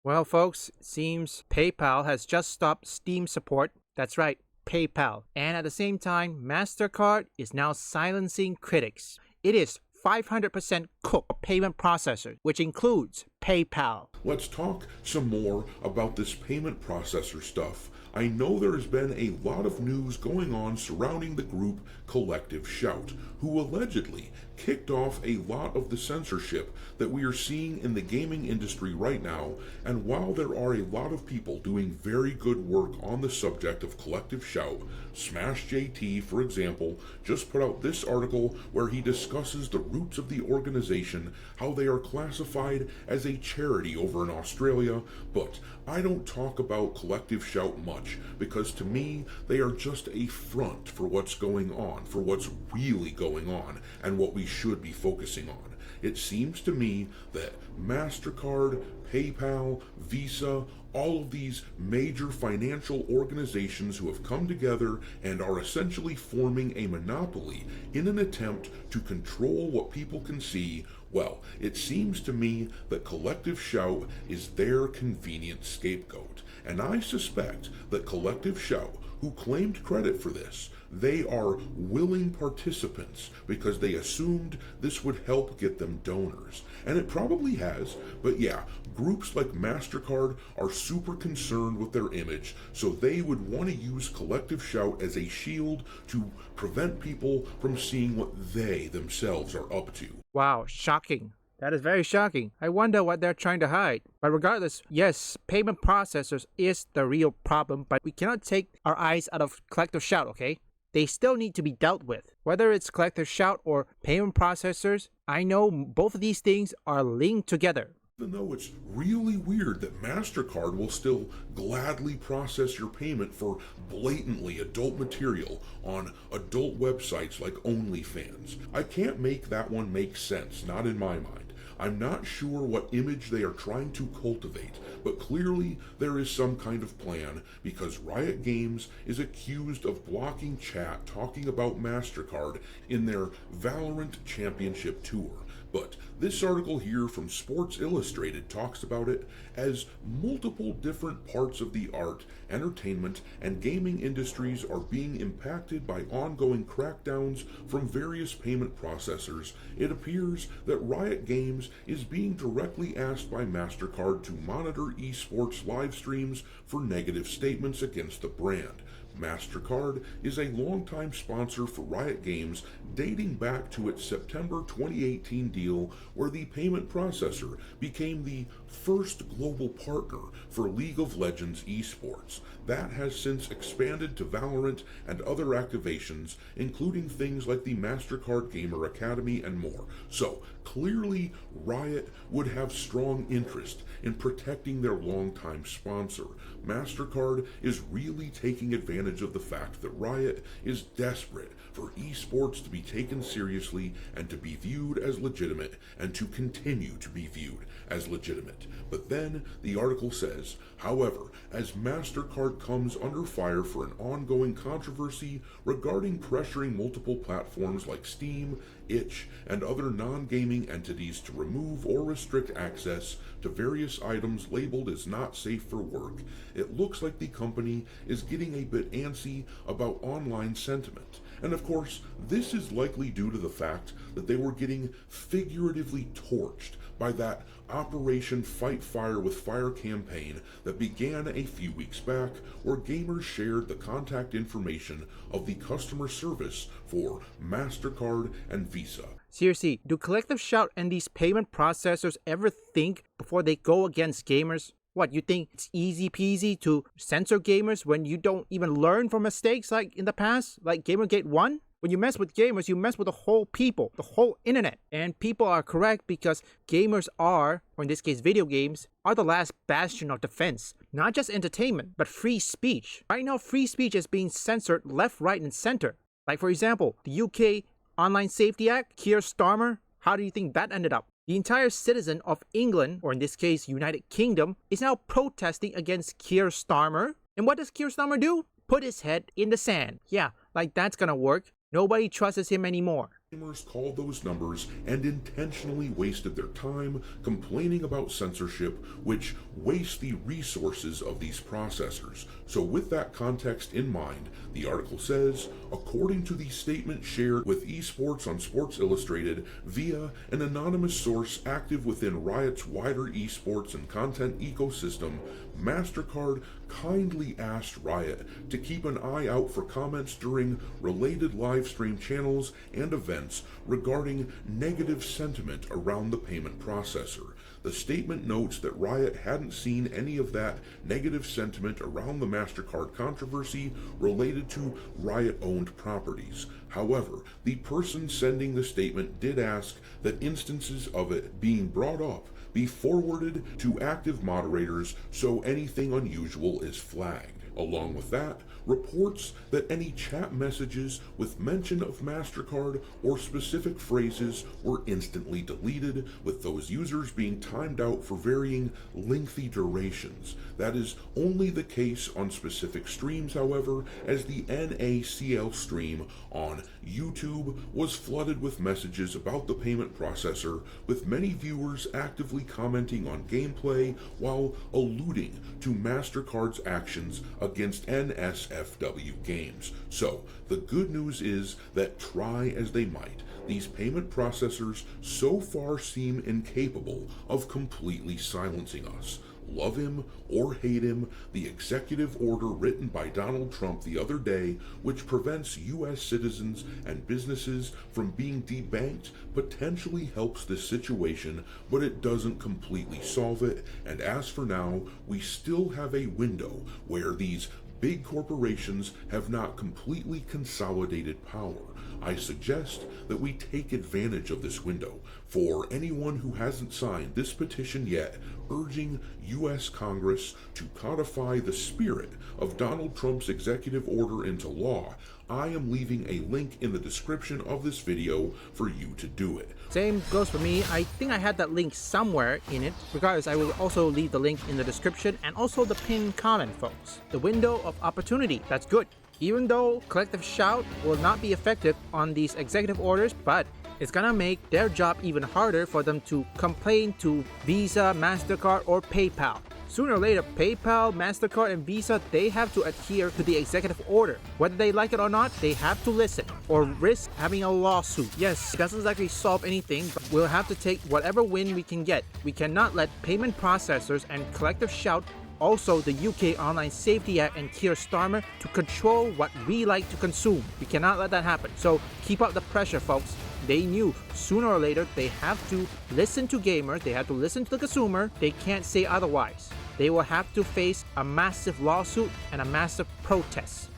Well, folks, it seems PayPal has just stopped Steam support. That's right, PayPal. And at the same time, Mastercard is now silencing critics. It is 500% cooked payment processor, which includes PayPal. Let's talk some more about this payment processor stuff. I know there has been a lot of news going on surrounding the group Collective Shout, who allegedly kicked off a lot of the censorship that we are seeing in the gaming industry right now. And while there are a lot of people doing very good work on the subject of Collective Shout, Smash JT, for example, just put out this article where he discusses the roots of the organization, how they are classified as a charity over in Australia, but I don't talk about Collective Shout much because to me they are just a front for what's going on, for what's really going on, and what we should be focusing on. It seems to me that Mastercard, PayPal, Visa, all of these major financial organizations who have come together and are essentially forming a monopoly in an attempt to control what people can see. Well, it seems to me that Collective Shout is their convenient scapegoat, and I suspect that Collective Shout, who claimed credit for this, they are willing participants because they assumed this would help get them donors. And it probably has, but yeah, groups like Mastercard are super concerned with their image, so they would want to use Collective Shout as a shield to prevent people from seeing what they themselves are up to. Wow, shocking. That is very shocking. I wonder what they're trying to hide. But regardless, yes, payment processors is the real problem, but we cannot take our eyes out of Collective Shout, okay? They still need to be dealt with. Whether it's Collective Shout or payment processors, I know both of these things are linked together. Even though it's really weird that MasterCard will still gladly process your payment for blatantly adult material on adult websites like OnlyFans. I can't make that one make sense, not in my mind. I'm not sure what image they are trying to cultivate, but clearly there is some kind of plan because Riot Games is accused of blocking chat talking about MasterCard in their Valorant Championship Tour. But this article here from Sports Illustrated talks about it as multiple different parts of the art, entertainment, and gaming industries are being impacted by ongoing crackdowns from various payment processors. It appears that Riot Games is being directly asked by MasterCard to monitor esports live streams for negative statements against the brand. Mastercard is a longtime sponsor for Riot Games dating back to its September 2018 deal where the payment processor became the first global partner for League of Legends esports. That has since expanded to Valorant and other activations, including things like the Mastercard Gamer Academy and more. So, clearly Riot would have strong interest in protecting their longtime sponsor. Mastercard is really taking advantage of the fact that Riot is desperate for esports to be taken seriously and to be viewed as legitimate and to continue to be viewed as legitimate. But then the article says, however, as Mastercard comes under fire for an ongoing controversy regarding pressuring multiple platforms like Steam, Itch, and other non-gaming entities to remove or restrict access to various items labeled as not safe for work, it looks like the company is getting a bit antsy about online sentiment. And of course, this is likely due to the fact that they were getting figuratively torched by that Operation Fight Fire with Fire campaign that began a few weeks back, where gamers shared the contact information of the customer service for Mastercard and Visa. Seriously, do Collective Shout and these payment processors ever think before they go against gamers? What, you think it's easy peasy to censor gamers when you don't even learn from mistakes like in the past, like Gamergate 1? When you mess with gamers, you mess with the whole people, the whole internet. And people are correct because gamers are, or in this case video games, are the last bastion of defense. Not just entertainment, but free speech. Right now, free speech is being censored left, right, and center. Like for example, the UK Online Safety Act, Keir Starmer, how do you think that ended up? The entire citizen of England, or in this case United Kingdom, is now protesting against Keir Starmer. And what does Keir Starmer do? Put his head in the sand. Yeah, like that's gonna work. Nobody trusts him anymore. Gamers called those numbers and intentionally wasted their time complaining about censorship, which wastes the resources of these processors. So with that context in mind, the article says, according to the statement shared with esports on Sports Illustrated via an anonymous source active within Riot's wider esports and content ecosystem, Mastercard kindly asked Riot to keep an eye out for comments during related live stream channels and events regarding negative sentiment around the payment processor. The statement notes that Riot hadn't seen any of that negative sentiment around the Mastercard controversy related to Riot-owned properties. However, the person sending the statement did ask that instances of it being brought up be forwarded to active moderators so anything unusual is flagged. Along with that, reports that any chat messages with mention of Mastercard or specific phrases were instantly deleted, with those users being timed out for varying lengthy durations. That is only the case on specific streams, however, as the NACL stream on YouTube was flooded with messages about the payment processor, with many viewers actively commenting on gameplay while alluding to Mastercard's actions against NSFW games. So, the good news is that try as they might, these payment processors so far seem incapable of completely silencing us. Love him or hate him, the executive order written by Donald Trump the other day, which prevents U.S. citizens and businesses from being debanked, potentially helps this situation, but it doesn't completely solve it. And as for now, we still have a window where these big corporations have not completely consolidated power. I suggest that we take advantage of this window. For anyone who hasn't signed this petition yet, urging U.S. Congress to codify the spirit of Donald Trump's executive order into law, I am leaving a link in the description of this video for you to do it. Same goes for me. I think I had that link somewhere in it. Regardless, I will also leave the link in the description and also the pinned comment, folks. The window of opportunity, that's good. Even though collective shout will not be effective on these executive orders, but it's gonna make their job even harder for them to complain to Visa, Mastercard, or PayPal. Sooner or later, PayPal, Mastercard, and Visa, they have to adhere to the executive order. Whether they like it or not, they have to listen or risk having a lawsuit. Yes, it doesn't exactly solve anything, but we'll have to take whatever win we can get. We cannot let payment processors and collective shout, also the UK Online Safety Act and Keir Starmer, to control what we like to consume. We cannot let that happen. So keep up the pressure, folks. They knew sooner or later they have to listen to gamers, they have to listen to the consumer, they can't say otherwise. They will have to face a massive lawsuit and a massive protest.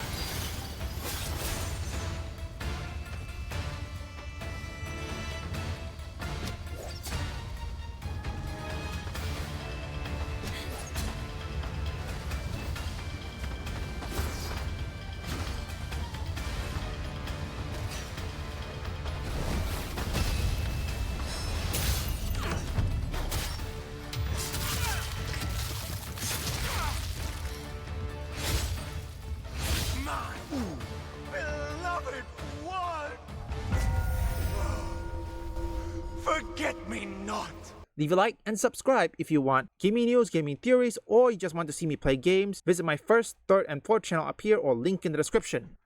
Forget me not! Leave a like and subscribe if you want gaming news, gaming theories, or you just want to see me play games. Visit my first, third, and fourth channel up here or link in the description.